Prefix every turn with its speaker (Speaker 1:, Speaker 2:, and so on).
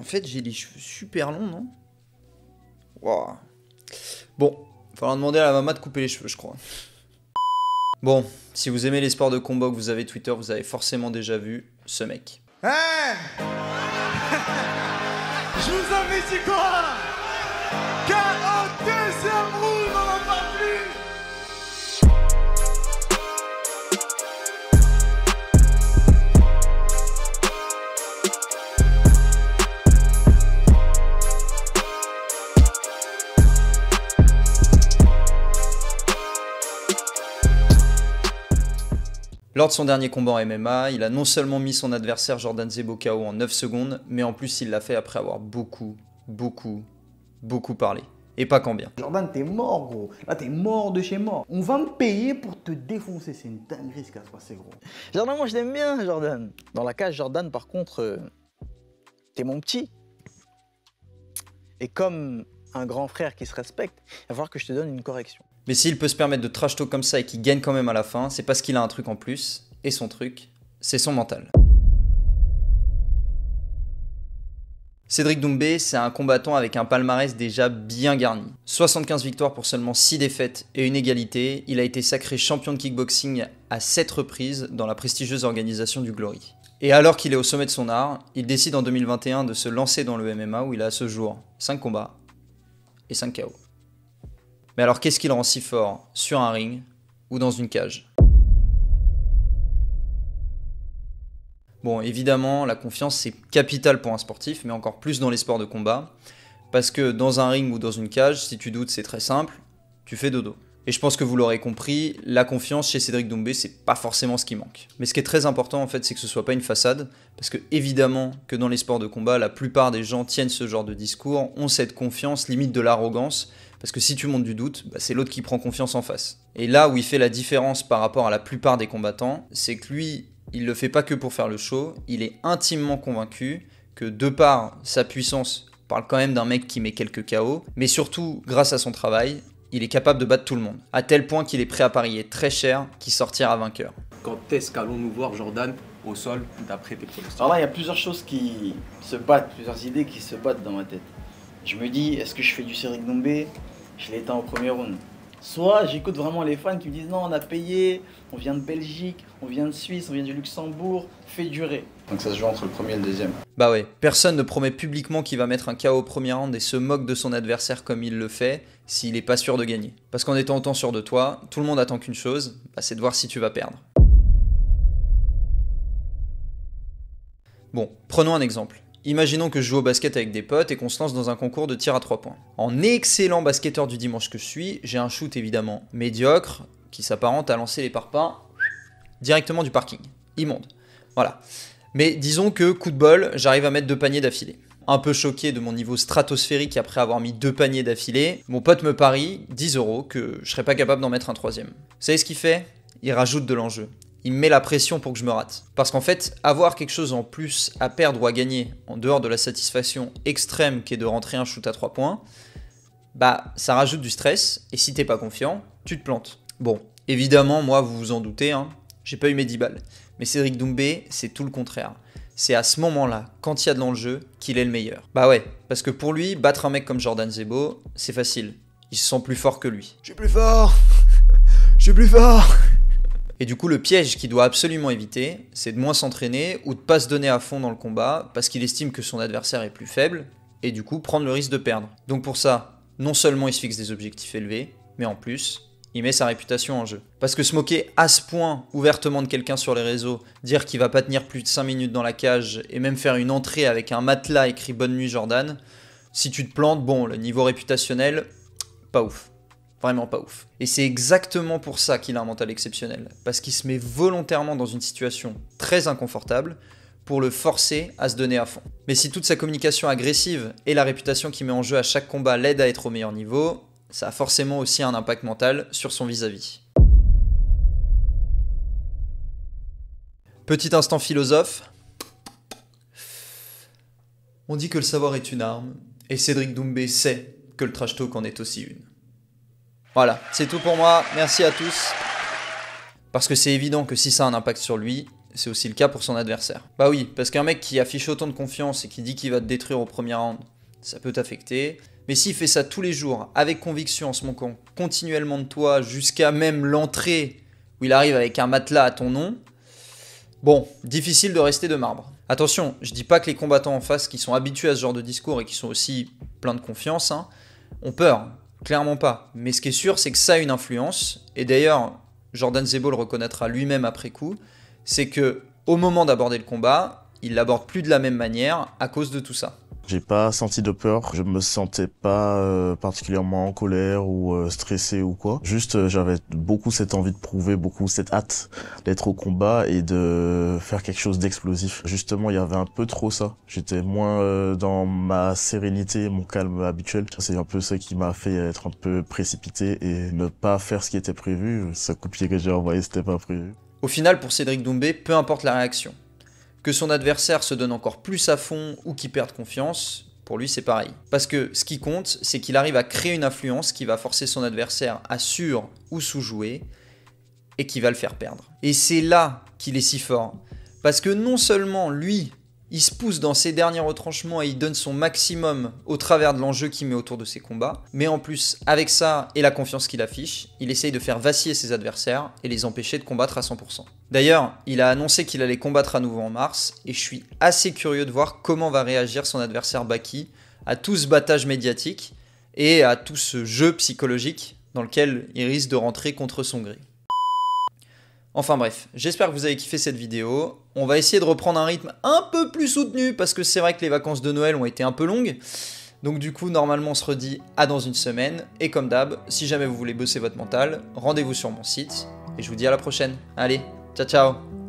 Speaker 1: En fait, j'ai les cheveux super longs, non? Wow. Bon, il faudra demander à la maman de couper les cheveux, je crois. Bon, si vous aimez les sports de combat, que vous avez Twitter, vous avez forcément déjà vu ce mec.
Speaker 2: Hein? Je vous avais dit quoi? KO deuxième round, on n'en parle plus.
Speaker 1: Lors de son dernier combat en MMA, il a non seulement mis son adversaire Jordan Zebo KO en 9 secondes, mais en plus il l'a fait après avoir beaucoup parlé. Et pas quand bien.
Speaker 3: Jordan, t'es mort, gros. Là, t'es mort de chez mort. On va me payer pour te défoncer. C'est une dinguerie ce qui va se passer, gros.
Speaker 4: Jordan, moi je l'aime bien, Jordan. Dans la cage, Jordan, par contre, t'es mon petit. Et comme un grand frère qui se respecte, il va falloir que je te donne une correction.
Speaker 1: Mais s'il peut se permettre de trash talk comme ça et qu'il gagne quand même à la fin, c'est parce qu'il a un truc en plus, et son truc, c'est son mental. Cédric Doumbé, c'est un combattant avec un palmarès déjà bien garni. 75 victoires pour seulement 6 défaites et une égalité, il a été sacré champion de kickboxing à 7 reprises dans la prestigieuse organisation du Glory. Et alors qu'il est au sommet de son art, il décide en 2021 de se lancer dans le MMA où il a à ce jour 5 combats et 5 KO. Mais alors qu'est-ce qui le rend si fort sur un ring ou dans une cage? Bon, évidemment, la confiance c'est capital pour un sportif, mais encore plus dans les sports de combat, parce que dans un ring ou dans une cage, si tu doutes, c'est très simple, tu fais dodo. Et je pense que vous l'aurez compris, la confiance chez Cédric Doumbé, c'est pas forcément ce qui manque. Mais ce qui est très important en fait, c'est que ce soit pas une façade, parce que évidemment que dans les sports de combat, la plupart des gens tiennent ce genre de discours, ont cette confiance, limite de l'arrogance, parce que si tu montes du doute, bah c'est l'autre qui prend confiance en face. Et là où il fait la différence par rapport à la plupart des combattants, c'est que lui, il le fait pas que pour faire le show, il est intimement convaincu que de par sa puissance, on parle quand même d'un mec qui met quelques KO, mais surtout grâce à son travail, il est capable de battre tout le monde, à tel point qu'il est prêt à parier très cher qu'il sortira vainqueur.
Speaker 5: Quand est-ce qu'allons-nous voir Jordan au sol d'après tes pronostics?
Speaker 3: Alors là, il y a plusieurs choses qui se battent, plusieurs idées qui se battent dans ma tête. Je me dis, est-ce que je fais du Cédric Doumbé? Je l'éteins au premier round. Soit j'écoute vraiment les fans qui me disent non, on a payé, on vient de Belgique, on vient de Suisse, on vient du Luxembourg, fais durer. Donc ça se joue entre le premier et le deuxième.
Speaker 1: Bah ouais, personne ne promet publiquement qu'il va mettre un KO au premier round et se moque de son adversaire comme il le fait s'il est pas sûr de gagner. Parce qu'en étant autant sûr de toi, tout le monde attend qu'une chose, bah c'est de voir si tu vas perdre. Bon, prenons un exemple. Imaginons que je joue au basket avec des potes et qu'on se lance dans un concours de tir à 3 points. En excellent basketteur du dimanche que je suis, j'ai un shoot évidemment médiocre qui s'apparente à lancer les parpaings directement du parking. Immonde. Voilà. Mais disons que, coup de bol, j'arrive à mettre 2 paniers d'affilée. Un peu choqué de mon niveau stratosphérique après avoir mis 2 paniers d'affilée, mon pote me parie 10 € que je serais pas capable d'en mettre un 3e. Vous savez ce qu'il fait? Il rajoute de l'enjeu. Il me met la pression pour que je me rate. Parce qu'en fait, avoir quelque chose en plus à perdre ou à gagner, en dehors de la satisfaction extrême qui est de rentrer un shoot à 3 points, bah ça rajoute du stress, et si t'es pas confiant, tu te plantes. Bon, évidemment, moi, vous vous en doutez, hein, j'ai pas eu mes 10 balles. Mais Cédric Doumbé, c'est tout le contraire. C'est à ce moment-là, quand il y a de l'enjeu, qu'il est le meilleur. Bah ouais, parce que pour lui, battre un mec comme Jordan Zebo, c'est facile. Il se sent plus fort que lui.
Speaker 2: Je suis plus fort. Je suis plus fort.
Speaker 1: Et du coup, le piège qu'il doit absolument éviter, c'est de moins s'entraîner ou de pas se donner à fond dans le combat parce qu'il estime que son adversaire est plus faible et du coup prendre le risque de perdre. Donc pour ça, non seulement il se fixe des objectifs élevés, mais en plus, il met sa réputation en jeu. Parce que se moquer à ce point ouvertement de quelqu'un sur les réseaux, dire qu'il va pas tenir plus de 5 minutes dans la cage et même faire une entrée avec un matelas écrit Bonne nuit Jordan, si tu te plantes, bon, le niveau réputationnel, pas ouf. Vraiment pas ouf. Et c'est exactement pour ça qu'il a un mental exceptionnel. Parce qu'il se met volontairement dans une situation très inconfortable pour le forcer à se donner à fond. Mais si toute sa communication agressive et la réputation qu'il met en jeu à chaque combat l'aident à être au meilleur niveau, ça a forcément aussi un impact mental sur son vis-à-vis. Petit instant philosophe. On dit que le savoir est une arme, et Cédric Doumbé sait que le trash talk en est aussi une. Voilà, c'est tout pour moi, merci à tous. Parce que c'est évident que si ça a un impact sur lui, c'est aussi le cas pour son adversaire. Bah oui, parce qu'un mec qui affiche autant de confiance et qui dit qu'il va te détruire au premier round, ça peut t'affecter. Mais s'il fait ça tous les jours, avec conviction, en se moquant continuellement de toi, jusqu'à même l'entrée où il arrive avec un matelas à ton nom, bon, difficile de rester de marbre. Attention, je dis pas que les combattants en face qui sont habitués à ce genre de discours et qui sont aussi pleins de confiance, ont peur. Clairement pas. Mais ce qui est sûr, c'est que ça a une influence. Et d'ailleurs, Jordan Zebo le reconnaîtra lui-même après coup, c'est que au moment d'aborder le combat, il l'aborde plus de la même manière à cause de tout ça.
Speaker 6: J'ai pas senti de peur, je me sentais pas particulièrement en colère ou stressé ou quoi. Juste j'avais beaucoup cette envie de prouver, beaucoup cette hâte d'être au combat et de faire quelque chose d'explosif. Justement, il y avait un peu trop ça. J'étais moins dans ma sérénité, mon calme habituel. C'est un peu ça qui m'a fait être un peu précipité et ne pas faire ce qui était prévu. Ce coup de pied que j'ai envoyé, c'était pas prévu.
Speaker 1: Au final, pour Cédric Doumbé, peu importe la réaction. Que son adversaire se donne encore plus à fond ou qu'il perde confiance, pour lui c'est pareil. Parce que ce qui compte, c'est qu'il arrive à créer une influence qui va forcer son adversaire à sur- ou sous-jouer et qui va le faire perdre. Et c'est là qu'il est si fort. Parce que non seulement lui, il se pousse dans ses derniers retranchements et il donne son maximum au travers de l'enjeu qu'il met autour de ses combats, mais en plus, avec ça et la confiance qu'il affiche, il essaye de faire vaciller ses adversaires et les empêcher de combattre à 100%. D'ailleurs, il a annoncé qu'il allait combattre à nouveau en mars, et je suis assez curieux de voir comment va réagir son adversaire Baki à tout ce battage médiatique et à tout ce jeu psychologique dans lequel il risque de rentrer contre son gré. Enfin bref, j'espère que vous avez kiffé cette vidéo. On va essayer de reprendre un rythme un peu plus soutenu parce que c'est vrai que les vacances de Noël ont été un peu longues. Donc du coup, normalement, on se redit à dans une semaine. Et comme d'hab, si jamais vous voulez bosser votre mental, rendez-vous sur mon site. Et je vous dis à la prochaine. Allez, ciao ciao!